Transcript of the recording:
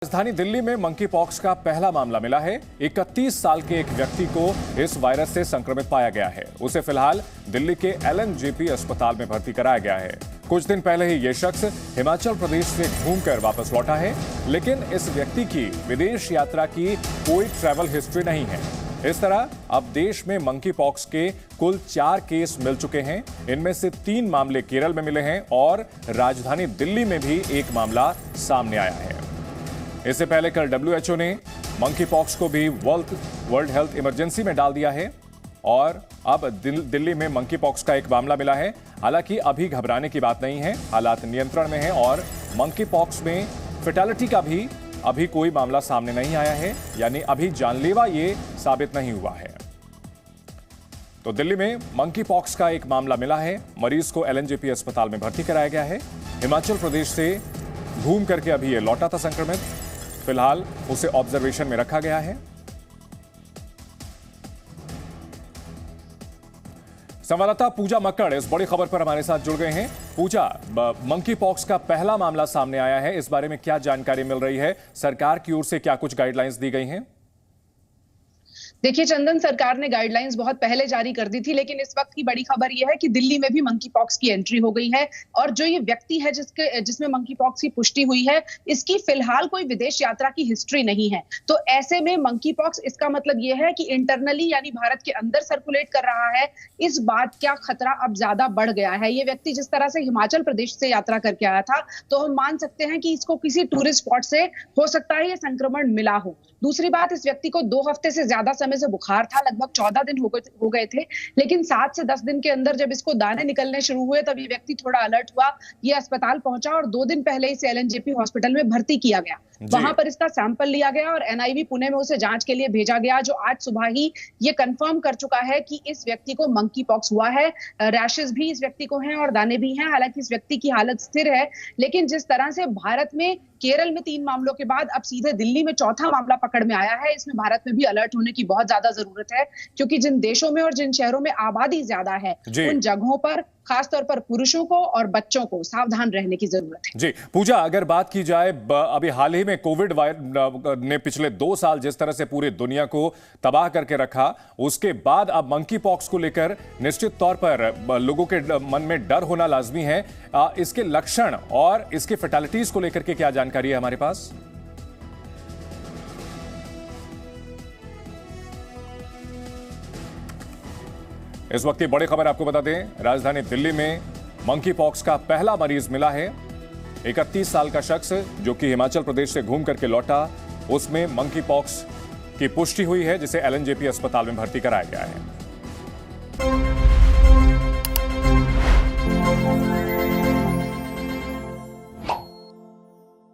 राजधानी दिल्ली में monkey pox का पहला मामला मिला है। 31 साल के एक व्यक्ति को इस वायरस से संक्रमित पाया गया है। उसे फिलहाल दिल्ली के एलएनजेपी अस्पताल में भर्ती कराया गया है। कुछ दिन पहले ही यह शख्स हिमाचल प्रदेश से घूमकर वापस लौटा है, लेकिन इस व्यक्ति की विदेश यात्रा की कोई ट्रैवल हिस्ट्री नहीं है। इस तरह अब देश में मंकी पॉक्स के कुल 4 केस मिल चुके हैं। इनमें से 3 मामले केरल में मिले हैं और राजधानी दिल्ली में भी एक मामला सामने आया है। इससे पहले कल WHO ने मंकी पॉक्स को भी वर्ल्ड हेल्थ इमरजेंसी में डाल दिया है और अब दिल्ली में मंकी पॉक्स का एक मामला मिला है। हालांकि अभी घबराने की बात नहीं है, हालात नियंत्रण में है और मंकी पॉक्स में फैटेलिटी का भी अभी कोई मामला सामने नहीं आया है, यानी अभी जानलेवा ये साबित नहीं हुआ है। तो दिल्ली में मंकी पॉक्स का एक मामला मिला है। मरीज को एलएनजेपी अस्पताल में भर्ती कराया गया है। हिमाचल प्रदेश से घूम करके अभी ये लौटा था संक्रमित। फिलहाल उसे ऑब्जर्वेशन में रखा गया है। संवाददाता पूजा मक्कड़ इस बड़ी खबर पर हमारे साथ जुड़ गए हैं। पूजा, मंकी पॉक्स का पहला मामला सामने आया है, इस बारे में क्या जानकारी मिल रही है? सरकार की ओर से क्या कुछ गाइडलाइंस दी गई हैं? देखिए चंदन, सरकार ने गाइडलाइंस बहुत पहले जारी कर दी थी, लेकिन इस वक्त की बड़ी खबर यह है कि दिल्ली में भी मंकी पॉक्स की एंट्री हो गई है और जो ये व्यक्ति है जिसमें मंकी पॉक्स की पुष्टि हुई है, इसकी फिलहाल कोई विदेश यात्रा की हिस्ट्री नहीं है। तो ऐसे में मंकी पॉक्स, इसका मतलब यह है कि इंटरनली यानी भारत के अंदर सर्कुलेट कर रहा है। इस बात का खतरा अब ज्यादा बढ़ गया है। ये व्यक्ति जिस तरह से हिमाचल प्रदेश से यात्रा करके आया था, तो हम मान सकते हैं कि इसको किसी टूरिस्ट स्पॉट से हो सकता है ये संक्रमण मिला हो। दूसरी बात, इस व्यक्ति को 2 हफ्ते से ज्यादा समय से बुखार था, लगभग 14 दिन हो गए थे, लेकिन 7 से 10 दिन के अंदर जब इसको दाने निकलने शुरू हुए तब ये व्यक्ति थोड़ा अलर्ट हुआ। ये अस्पताल पहुंचा और 2 दिन पहले इसे एलएनजेपी हॉस्पिटल में भर्ती किया गया। वहां पर इसका सैंपल लिया गया और एनआईवी पुणे में उसे जांच के लिए भेजा गया, जो आज सुबह ही ये कंफर्म कर चुका है कि इस व्यक्ति को मंकी पॉक्स हुआ है। रैशेस भी इस व्यक्ति को हैं और दाने भी हैं। हालांकि इस व्यक्ति की हालत स्थिर है, लेकिन जिस तरह से भारत में केरल में 3 मामलों के बाद अब सीधे दिल्ली में चौथा मामला पकड़ में आया है, इसमें भारत में भी अलर्ट होने की बहुत ज्यादा जरूरत है, क्योंकि जिन देशों में और जिन शहरों में आबादी ज्यादा है, उन जगहों पर खासतौर पर पुरुषों को और बच्चों को सावधान रहने की जरूरत है। जी पूजा, अगर बात की जाए अभी हाल ही में कोविड ने पिछले 2 साल जिस तरह से पूरी दुनिया को तबाह करके रखा, उसके बाद अब मंकी पॉक्स को लेकर निश्चित तौर पर लोगों के मन में डर होना लाजमी है। इसके लक्षण और इसके फैटेलिटीज को लेकर के क्या जानकारी है हमारे पास? इस वक्त की बड़ी खबर आपको बता दें, राजधानी दिल्ली में मंकी पॉक्स का पहला मरीज मिला है। 31 साल का शख्स जो कि हिमाचल प्रदेश से घूम करके लौटा, उसमें मंकी पॉक्स की पुष्टि हुई है, जिसे एलएनजेपी अस्पताल में भर्ती कराया गया है।